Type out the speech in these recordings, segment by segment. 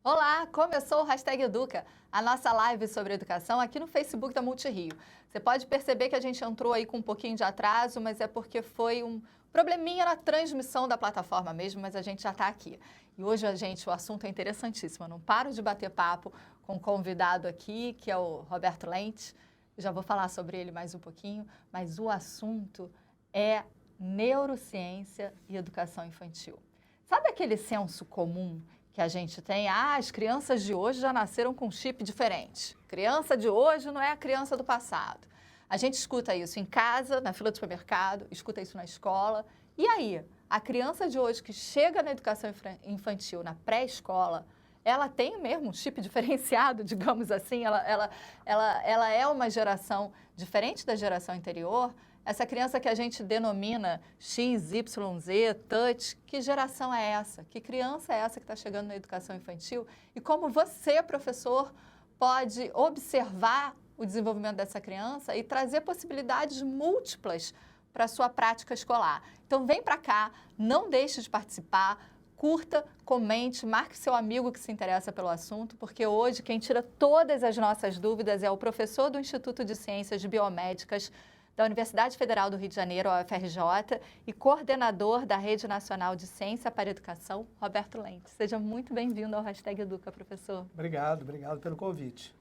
Olá, começou o Hashtag Educa, a nossa live sobre educação aqui no Facebook da Multirio. Você pode perceber que a gente entrou aí com um pouquinho de atraso, mas é porque foi um probleminha na transmissão da plataforma mesmo, mas a gente já está aqui. E hoje, o assunto é interessantíssimo. Eu não paro de bater papo com um convidado aqui, que é o Roberto Lente. Eu já vou falar sobre ele mais um pouquinho, mas o assunto é neurociência e educação infantil. Sabe aquele senso comum que a gente tem? As crianças de hoje já nasceram com um chip diferente. Criança de hoje não é a criança do passado. A gente escuta isso em casa, na fila do supermercado, escuta isso na escola. E aí, a criança de hoje que chega na educação infantil, na pré-escola, ela tem mesmo um chip diferenciado, digamos assim? Ela é uma geração diferente da geração anterior? Essa criança que a gente denomina X, Y, Z, touch, que geração é essa? Que criança é essa que está chegando na educação infantil? E como você, professor, pode observar o desenvolvimento dessa criança e trazer possibilidades múltiplas para a sua prática escolar? Então, vem para cá, não deixe de participar, curta, comente, marque seu amigo que se interessa pelo assunto, porque hoje quem tira todas as nossas dúvidas é o professor do Instituto de Ciências Biomédicas da Universidade Federal do Rio de Janeiro, a UFRJ, e coordenador da Rede Nacional de Ciência para a Educação, Roberto Lente. Seja muito bem-vindo ao Hashtag Educa, professor. Obrigado pelo convite.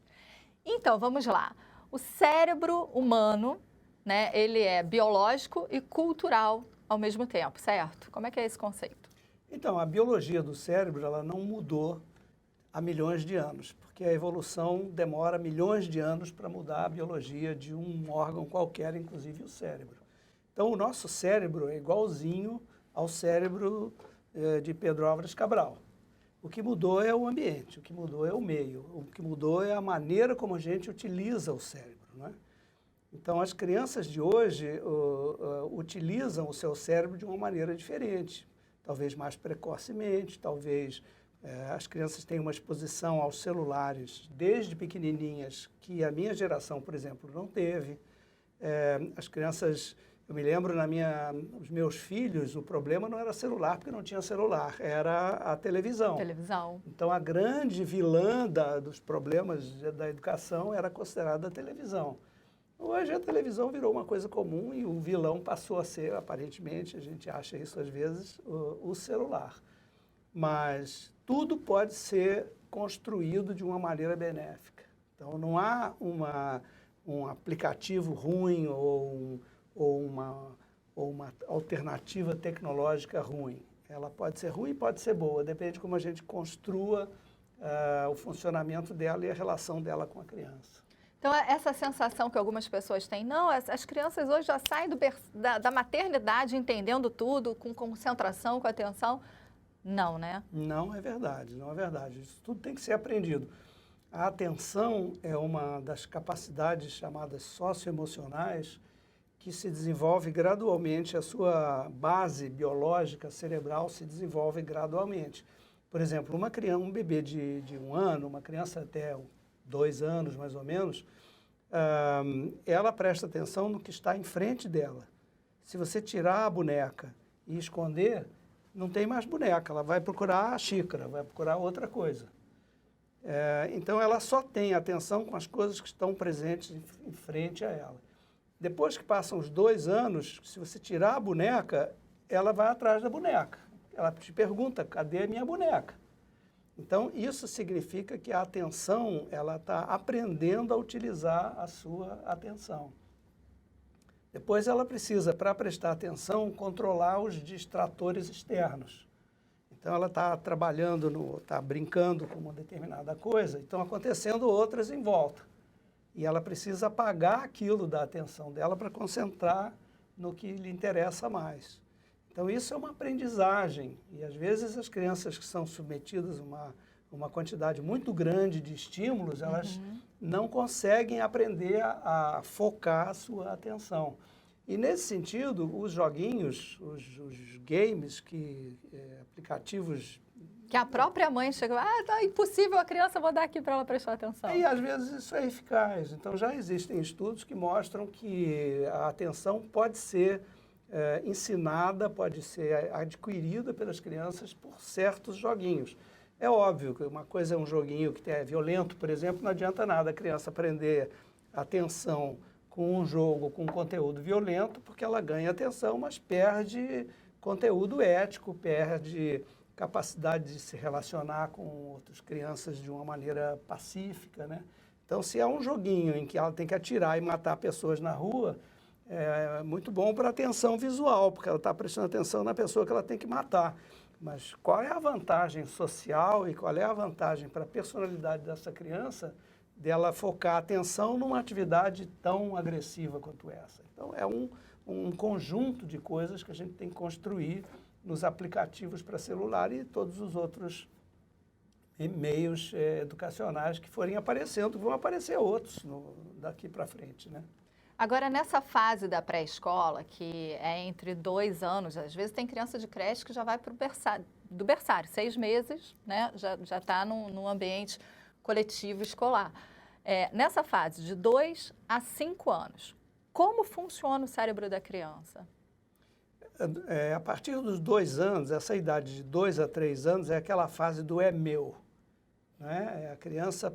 Então, vamos lá. O cérebro humano, né, ele é biológico e cultural ao mesmo tempo, certo? Como é que é esse conceito? Então, a biologia do cérebro, ela não mudou há milhões de anos, porque a evolução demora milhões de anos para mudar a biologia de um órgão qualquer, inclusive o cérebro. Então, o nosso cérebro é igualzinho ao cérebro de Pedro Álvares Cabral. O que mudou é o ambiente, o que mudou é o meio, o que mudou é a maneira como a gente utiliza o cérebro, não é? Então, as crianças de hoje utilizam o seu cérebro de uma maneira diferente, talvez mais precocemente, talvez as crianças têm uma exposição aos celulares desde pequenininhas que a minha geração, por exemplo, não teve. As crianças, eu me lembro, os meus filhos, o problema não era celular, porque não tinha celular, era a televisão. Então, a grande vilã dos problemas da educação era considerada a televisão. Hoje a televisão virou uma coisa comum e o vilão passou a ser, aparentemente, a gente acha isso às vezes, o celular. Mas tudo pode ser construído de uma maneira benéfica. Então, não há um aplicativo ruim ou uma alternativa tecnológica ruim. Ela pode ser ruim e pode ser boa, depende de como a gente construa o funcionamento dela e a relação dela com a criança. Então, essa sensação que algumas pessoas têm, não, as crianças hoje já saem da maternidade entendendo tudo, com concentração, com atenção. Não, né? Não é verdade, não é verdade. Isso tudo tem que ser aprendido. A atenção é uma das capacidades chamadas socioemocionais que se desenvolve gradualmente, a sua base biológica cerebral se desenvolve gradualmente. Por exemplo, um bebê de 1 ano, uma criança até 2 anos mais ou menos, ela presta atenção no que está em frente dela. Se você tirar a boneca e esconder, não tem mais boneca, ela vai procurar a xícara, vai procurar outra coisa. Então, ela só tem atenção com as coisas que estão presentes em frente a ela. Depois que passam os 2 anos, se você tirar a boneca, ela vai atrás da boneca. Ela te pergunta, cadê a minha boneca? Então, isso significa que a atenção, ela está aprendendo a utilizar a sua atenção. Depois ela precisa, para prestar atenção, controlar os distratores externos. Então ela está trabalhando, está brincando com uma determinada coisa, e estão acontecendo outras em volta. E ela precisa apagar aquilo da atenção dela para concentrar no que lhe interessa mais. Então isso é uma aprendizagem, e às vezes as crianças que são submetidas a uma quantidade muito grande de estímulos, elas não conseguem aprender a focar a sua atenção. E nesse sentido, os joguinhos, os games, aplicativos... Que a própria mãe chega, tá impossível a criança, vou dar aqui para ela prestar atenção. E às vezes isso é eficaz. Então já existem estudos que mostram que a atenção pode ser ensinada, pode ser adquirida pelas crianças por certos joguinhos. É óbvio que uma coisa é um joguinho que é violento, por exemplo, não adianta nada a criança aprender atenção com um jogo com conteúdo violento, porque ela ganha atenção, mas perde conteúdo ético, perde capacidade de se relacionar com outras crianças de uma maneira pacífica, né? Então, se é um joguinho em que ela tem que atirar e matar pessoas na rua, é muito bom para a atenção visual, porque ela está prestando atenção na pessoa que ela tem que matar. Mas qual é a vantagem social e qual é a vantagem para a personalidade dessa criança dela focar a atenção numa atividade tão agressiva quanto essa? Então, é um conjunto de coisas que a gente tem que construir nos aplicativos para celular e todos os outros meios educacionais que forem aparecendo, vão aparecer outros daqui para frente, né? Agora, nessa fase da pré-escola, que é entre 2 anos, às vezes tem criança de creche que já vai para o berçário, do berçário, 6 meses, né? Já está num ambiente coletivo escolar. Nessa fase de 2 a 5 anos, como funciona o cérebro da criança? A partir dos 2 anos, essa idade de 2 a 3 anos é aquela fase do é meu, né? A criança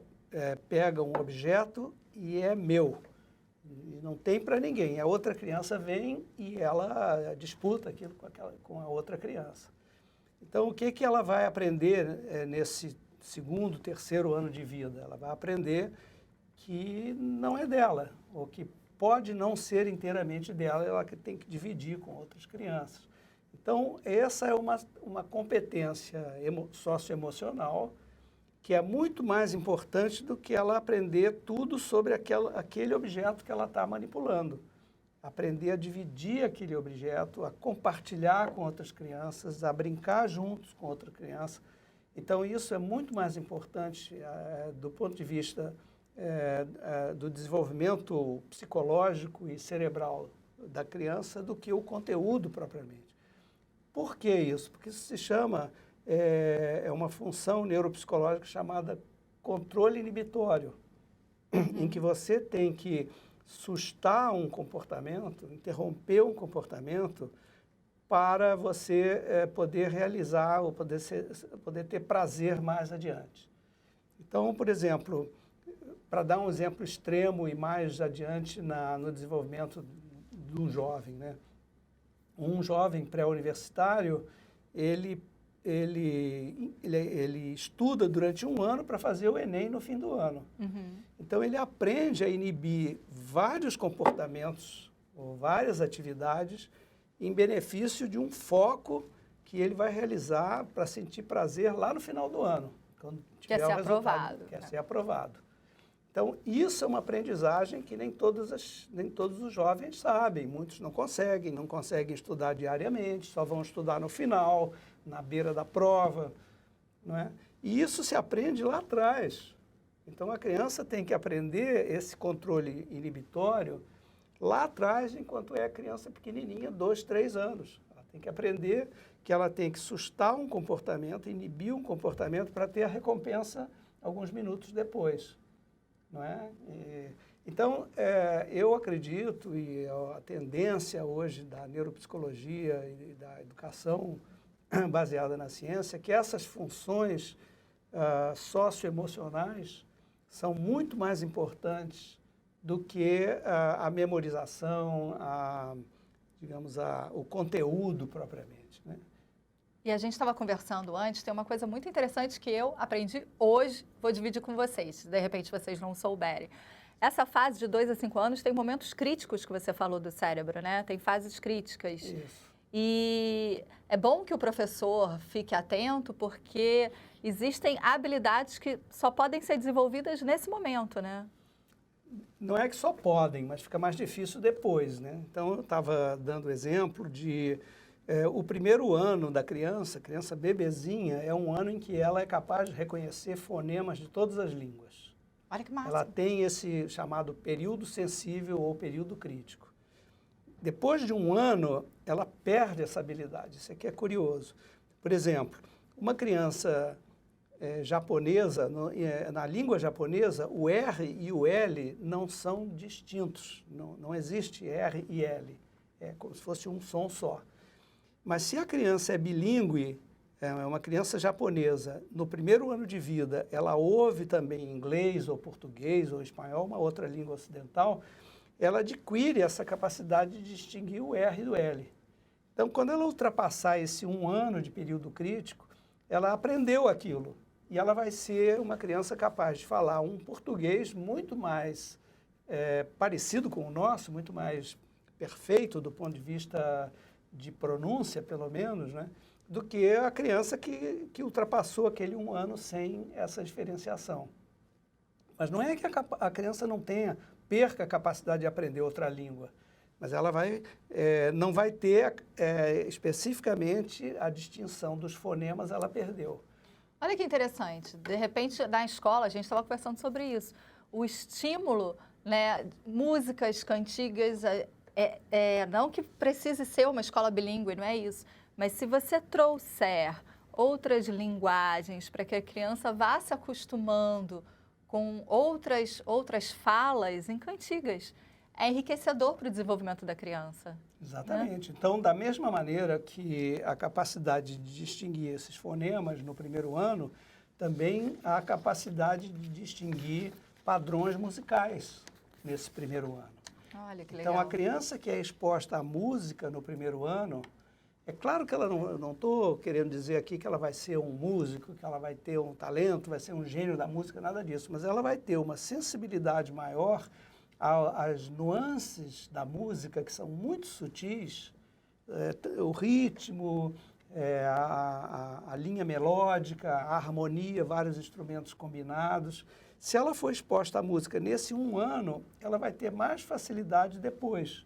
pega um objeto e é meu. E não tem para ninguém. A outra criança vem e ela disputa aquilo com a outra criança. Então, o que ela vai aprender nesse segundo, terceiro ano de vida? Ela vai aprender que não é dela, ou que pode não ser inteiramente dela, ela tem que dividir com outras crianças. Então, essa é uma competência socioemocional que é muito mais importante do que ela aprender tudo sobre aquele objeto que ela está manipulando. Aprender a dividir aquele objeto, a compartilhar com outras crianças, a brincar juntos com outra criança. Então, isso é muito mais importante do ponto de vista do desenvolvimento psicológico e cerebral da criança do que o conteúdo propriamente. Por que isso? Porque isso se chama... é uma função neuropsicológica chamada controle inibitório, em que você tem que sustar um comportamento, interromper um comportamento para você poder realizar ou poder ter prazer mais adiante. Então, por exemplo, para dar um exemplo extremo e mais adiante no desenvolvimento de um jovem, né? Um jovem pré-universitário, ele estuda durante um ano para fazer o Enem no fim do ano. Uhum. Então, ele aprende a inibir vários comportamentos ou várias atividades em benefício de um foco que ele vai realizar para sentir prazer lá no final do ano, quando tiver quer ser aprovado. Quer ser aprovado. Então, isso é uma aprendizagem que nem todos os jovens sabem. Muitos não conseguem estudar diariamente, só vão estudar no final, na beira da prova, não é? E isso se aprende lá atrás. Então, a criança tem que aprender esse controle inibitório lá atrás, enquanto é criança pequenininha, 2, 3 anos. Ela tem que aprender que ela tem que sustar um comportamento, inibir um comportamento para ter a recompensa alguns minutos depois. Não é? Então, eu acredito, e a tendência hoje da neuropsicologia e da educação baseada na ciência, que essas funções socioemocionais são muito mais importantes do que a memorização, o conteúdo propriamente, né? E a gente estava conversando antes, tem uma coisa muito interessante que eu aprendi hoje, vou dividir com vocês, se de repente vocês não souberem. Essa fase de 2 a 5 anos tem momentos críticos que você falou do cérebro, né? Tem fases críticas. Isso. E é bom que o professor fique atento, porque existem habilidades que só podem ser desenvolvidas nesse momento, né? Não é que só podem, mas fica mais difícil depois, né? Então, eu estava dando exemplo de... o primeiro ano da criança bebezinha, é um ano em que ela é capaz de reconhecer fonemas de todas as línguas. Olha que massa. Ela tem esse chamado período sensível ou período crítico. Depois de um ano, ela perde essa habilidade. Isso aqui é curioso. Por exemplo, uma criança japonesa, na língua japonesa, o R e o L não são distintos. Não existe R e L. É como se fosse um som só. Mas se a criança é bilíngue, é uma criança japonesa, no primeiro ano de vida, ela ouve também inglês ou português ou espanhol, uma outra língua ocidental, ela adquire essa capacidade de distinguir o R do L. Então, quando ela ultrapassar esse 1 ano de período crítico, ela aprendeu aquilo e ela vai ser uma criança capaz de falar um português muito mais parecido com o nosso, muito mais perfeito do ponto de vista de pronúncia, pelo menos, né? Do que a criança que ultrapassou aquele 1 ano sem essa diferenciação. Mas não é que a criança não perca a capacidade de aprender outra língua, mas ela não vai ter especificamente a distinção dos fonemas, ela perdeu. Olha que interessante, de repente na escola, a gente estava conversando sobre isso, o estímulo, né, músicas, cantigas, não que precise ser uma escola bilíngue, não é isso, mas se você trouxer outras linguagens para que a criança vá se acostumando com outras falas em cantigas, é enriquecedor para o desenvolvimento da criança. Exatamente. Né? Então, da mesma maneira que a capacidade de distinguir esses fonemas no primeiro ano, também há a capacidade de distinguir padrões musicais nesse primeiro ano. Olha que legal. Então, a criança que é exposta à música no primeiro ano, é claro que ela não estou querendo dizer aqui que ela vai ser um músico, que ela vai ter um talento, vai ser um gênio da música, nada disso, mas ela vai ter uma sensibilidade maior às nuances da música, que são muito sutis, o ritmo, a linha melódica, a harmonia, vários instrumentos combinados. Se ela for exposta à música nesse 1 ano, ela vai ter mais facilidade depois.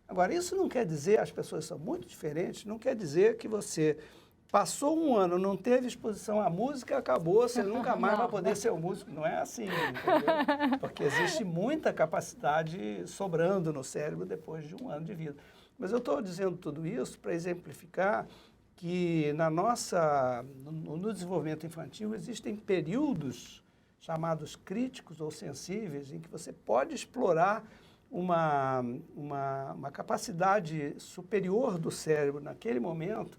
Agora, isso não quer dizer, as pessoas são muito diferentes, não quer dizer que você passou 1 ano, não teve exposição à música, acabou, você nunca mais vai poder ser um músico. Não é assim, entendeu? Porque existe muita capacidade sobrando no cérebro depois de 1 ano de vida. Mas eu estou dizendo tudo isso para exemplificar que no desenvolvimento infantil existem períodos chamados críticos ou sensíveis, em que você pode explorar uma capacidade superior do cérebro naquele momento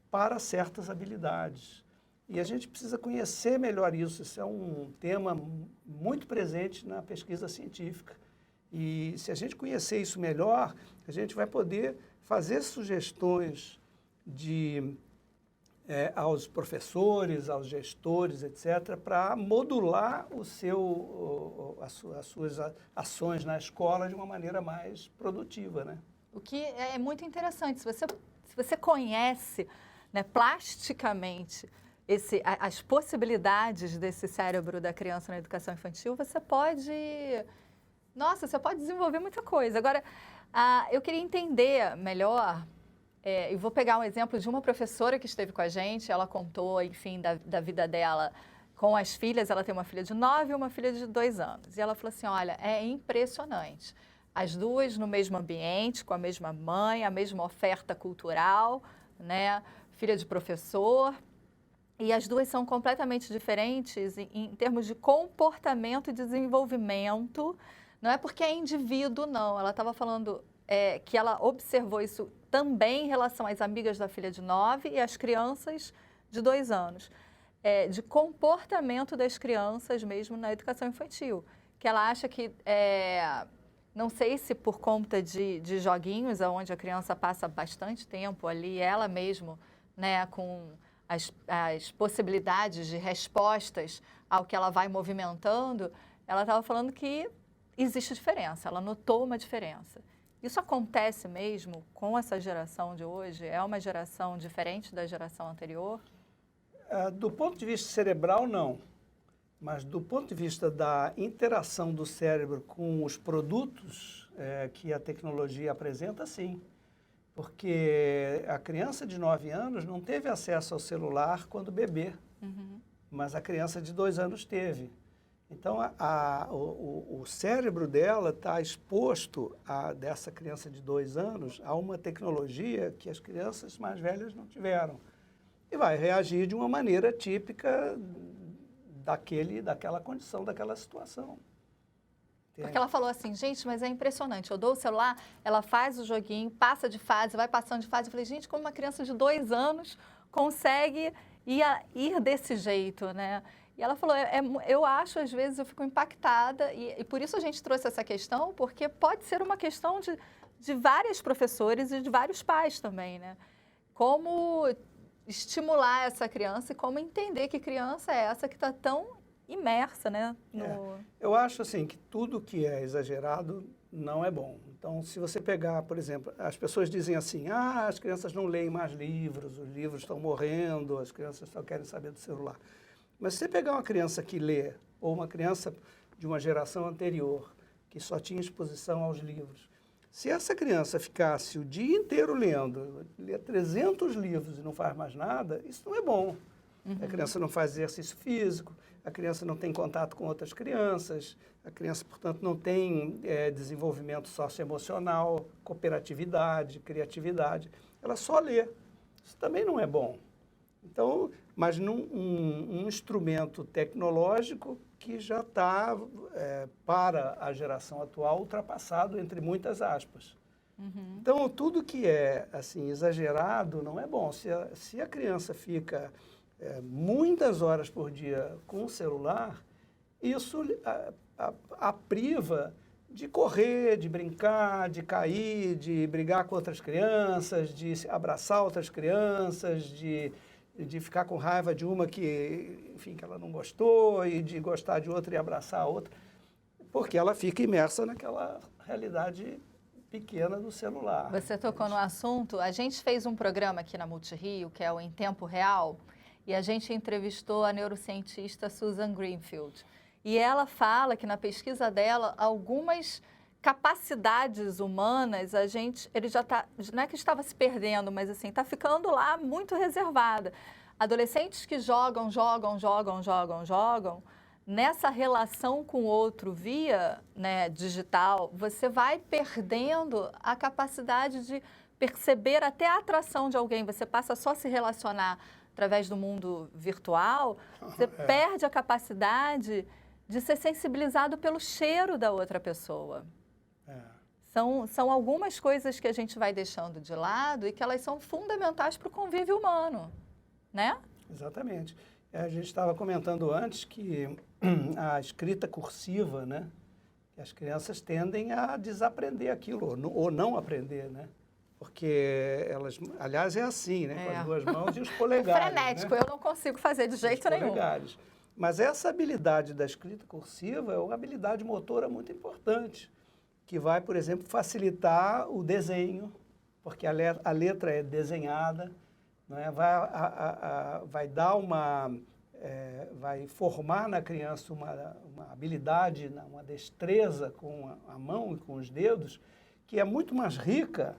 para certas habilidades. E a gente precisa conhecer melhor isso. Isso é um tema muito presente na pesquisa científica. E se a gente conhecer isso melhor, a gente vai poder fazer sugestões aos professores, aos gestores, etc., para modular as suas ações na escola de uma maneira mais produtiva, né? O que é muito interessante, se você conhece, né, plasticamente as possibilidades desse cérebro da criança na educação infantil, você pode desenvolver muita coisa. Agora, eu queria entender melhor. Eu vou pegar um exemplo de uma professora que esteve com a gente, ela contou, enfim, da vida dela com as filhas. Ela tem uma filha de 9 e uma filha de 2 anos. E ela falou assim, olha, é impressionante. As duas no mesmo ambiente, com a mesma mãe, a mesma oferta cultural, né? Filha de professor. E as duas são completamente diferentes em termos de comportamento e desenvolvimento. Não é porque é indivíduo, não. Ela estava falando que ela observou isso também em relação às amigas da filha de 9 e às crianças de 2 anos. De comportamento das crianças mesmo na educação infantil. Que ela acha que, não sei se por conta de joguinhos, onde a criança passa bastante tempo ali, ela mesmo, né, com as possibilidades de respostas ao que ela vai movimentando, ela estava falando que existe diferença, ela notou uma diferença. Isso acontece mesmo com essa geração de hoje? É uma geração diferente da geração anterior? Do ponto de vista cerebral, não. Mas do ponto de vista da interação do cérebro com os produtos que a tecnologia apresenta, sim. Porque a criança de 9 anos não teve acesso ao celular quando bebê, mas a criança de 2 anos teve. Então, o cérebro dela está exposto, dessa criança de 2 anos, a uma tecnologia que as crianças mais velhas não tiveram. E vai reagir de uma maneira típica daquela condição, daquela situação. Porque ela falou assim, gente, mas é impressionante, eu dou o celular, ela faz o joguinho, passa de fase, vai passando de fase. Eu falei, gente, como uma criança de 2 anos consegue ir desse jeito, né? E ela falou, eu acho, às vezes, eu fico impactada, e por isso a gente trouxe essa questão, porque pode ser uma questão de vários professores e de vários pais também, né? Como estimular essa criança e como entender que criança é essa que está tão imersa, né? Eu acho, assim, que tudo que é exagerado não é bom. Então, se você pegar, por exemplo, as pessoas dizem assim, as crianças não leem mais livros, os livros estão morrendo, as crianças só querem saber do celular. Mas se você pegar uma criança que lê, ou uma criança de uma geração anterior, que só tinha exposição aos livros, se essa criança ficasse o dia inteiro lendo, lê 300 livros e não faz mais nada, isso não é bom. A criança não faz exercício físico, a criança não tem contato com outras crianças, a criança, portanto, não tem desenvolvimento socioemocional, cooperatividade, criatividade. Ela só lê. Isso também não é bom. Então, mas um instrumento tecnológico que já está, para a geração atual, ultrapassado, entre muitas aspas. Então, tudo que é assim, exagerado não é bom. Se a criança fica muitas horas por dia com o celular, isso a priva de correr, de brincar, de cair, de brigar com outras crianças, de abraçar outras crianças, de ficar com raiva de uma que, enfim, que ela não gostou e de gostar de outra e abraçar a outra, porque ela fica imersa naquela realidade pequena do celular. Você tocou no assunto, a gente fez um programa aqui na Multirio, que é o Em Tempo Real, e a gente entrevistou a neurocientista Susan Greenfield. E ela fala que na pesquisa dela, algumas capacidades humanas, ele já está, não é que estava se perdendo, mas assim, está ficando lá muito reservada. Adolescentes que jogam, nessa relação com o outro via, né, digital, você vai perdendo a capacidade de perceber até a atração de alguém. Você passa só a se relacionar através do mundo virtual, você perde a capacidade de ser sensibilizado pelo cheiro da outra pessoa. São algumas coisas que a gente vai deixando de lado e que elas são fundamentais para o convívio humano, né? Exatamente. A gente estava comentando antes que a escrita cursiva, né? As crianças tendem a desaprender aquilo, ou não aprender, né? Porque elas, aliás, é assim, né? Com as duas mãos e os polegares. É frenético, né? Eu não consigo fazer de jeito nenhum. Polegares. Mas essa habilidade da escrita cursiva é uma habilidade motora muito importante, que vai, por exemplo, facilitar o desenho, porque a letra é desenhada, né? Vai dar vai formar na criança uma habilidade, uma destreza com a mão e com os dedos, que é muito mais rica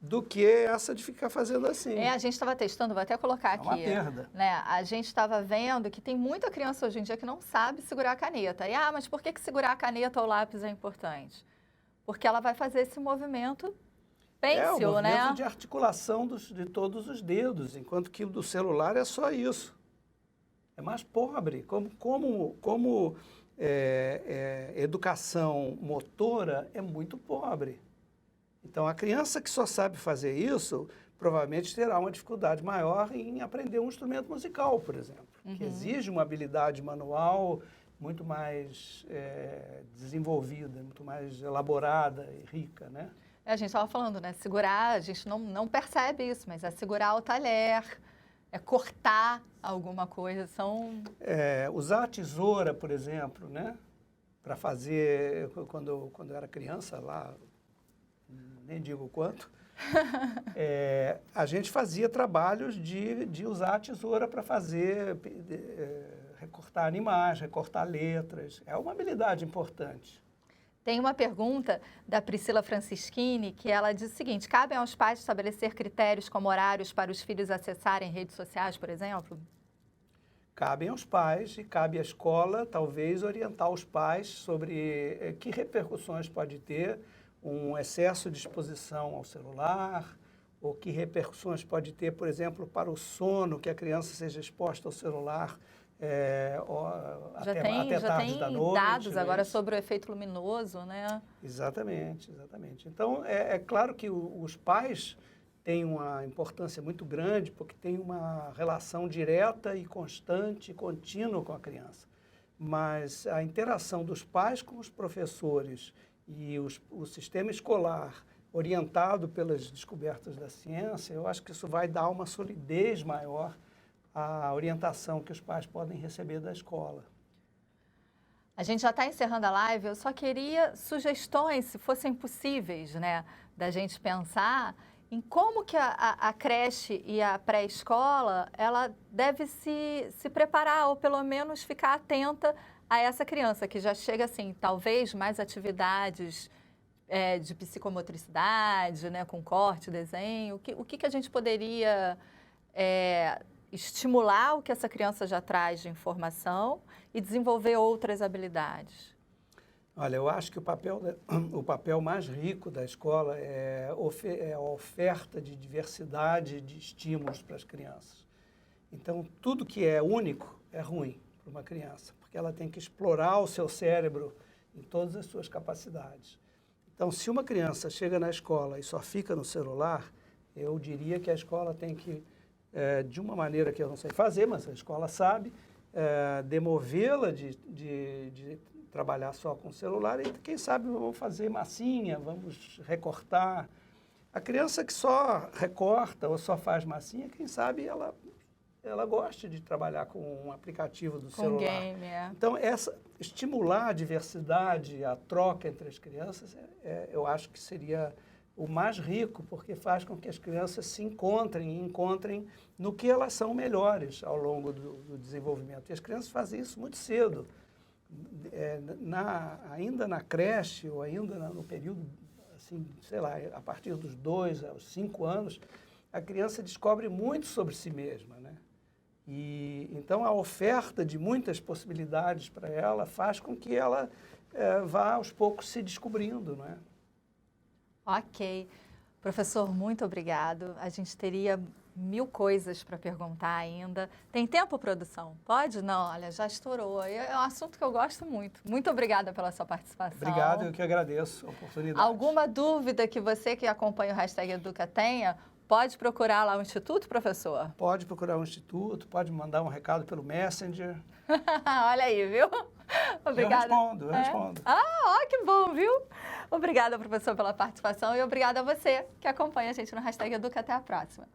do que essa de ficar fazendo assim. A gente estava testando, vou até colocar aqui. É uma perda. Né? A gente estava vendo que tem muita criança hoje em dia que não sabe segurar a caneta. E, mas por que segurar a caneta ou o lápis é importante? Porque ela vai fazer esse movimento pêncil, o movimento né? de articulação de todos os dedos, enquanto que o do celular é só isso. É mais pobre. Como educação motora é muito pobre. Então, a criança que só sabe fazer isso, provavelmente terá uma dificuldade maior em aprender um instrumento musical, por exemplo, que exige uma habilidade manual muito mais desenvolvida, muito mais elaborada e rica, né? A gente estava falando, né? Segurar, a gente não percebe isso, mas é segurar o talher, é cortar alguma coisa, usar a tesoura, por exemplo, né? Para fazer, quando eu era criança, lá, nem digo quanto, a gente fazia trabalhos de usar a tesoura para fazer, recortar animais, recortar letras. É uma habilidade importante. Tem uma pergunta da Priscila Francischini, que ela diz o seguinte: cabem aos pais estabelecer critérios como horários para os filhos acessarem redes sociais, por exemplo? Cabem aos pais e cabe à escola, talvez, orientar os pais sobre que repercussões pode ter um excesso de exposição ao celular, ou que repercussões pode ter, por exemplo, para o sono, que a criança seja exposta ao celular até tarde da noite. Já tem dados agora sobre o efeito luminoso, né? Exatamente, exatamente. Então, é claro que os pais tem uma importância muito grande, porque tem uma relação direta e constante, contínua com a criança. Mas a interação dos pais com os professores e o sistema escolar orientado pelas descobertas da ciência, eu acho que isso vai dar uma solidez maior à orientação que os pais podem receber da escola. A gente já está encerrando a live, eu só queria sugestões, se fossem possíveis, né, da gente pensar em como que a creche e a pré-escola, ela deve se preparar, ou pelo menos ficar atenta a essa criança, que já chega assim, talvez mais atividades de psicomotricidade, né, com corte, desenho. O que a gente poderia estimular o que essa criança já traz de informação e desenvolver outras habilidades? Olha, eu acho que o papel mais rico da escola é a oferta de diversidade de estímulos para as crianças. Então, tudo que é único é ruim para uma criança, porque ela tem que explorar o seu cérebro em todas as suas capacidades. Então, se uma criança chega na escola e só fica no celular, eu diria que a escola tem que, de uma maneira que eu não sei fazer, mas a escola sabe, demovê-la de trabalhar só com o celular e, quem sabe, vamos fazer massinha, vamos recortar. A criança que só recorta ou só faz massinha, quem sabe ela gosta de trabalhar com um aplicativo do celular. Game, Então, estimular a diversidade, a troca entre as crianças, eu acho que seria o mais rico, porque faz com que as crianças se encontrem no que elas são melhores ao longo do desenvolvimento. E as crianças fazem isso muito cedo. Ainda na creche ou ainda no período, assim, sei lá, a partir dos 2 aos 5 anos, a criança descobre muito sobre si mesma, né? E então a oferta de muitas possibilidades para ela faz com que ela vá aos poucos se descobrindo, não é? Ok. Professor, muito obrigado. A gente teria 1000 coisas para perguntar ainda. Tem tempo, produção? Pode? Não, olha, já estourou. É um assunto que eu gosto muito. Muito obrigada pela sua participação. Obrigado, eu que agradeço a oportunidade. Alguma dúvida que você que acompanha o Hashtag Educa tenha, pode procurar lá o Instituto, professor? Pode procurar o Instituto, pode mandar um recado pelo Messenger. Olha aí, viu? Obrigada. Eu respondo. Que bom, viu? Obrigada, professor, pela participação e obrigada a você que acompanha a gente no Hashtag Educa. Até a próxima.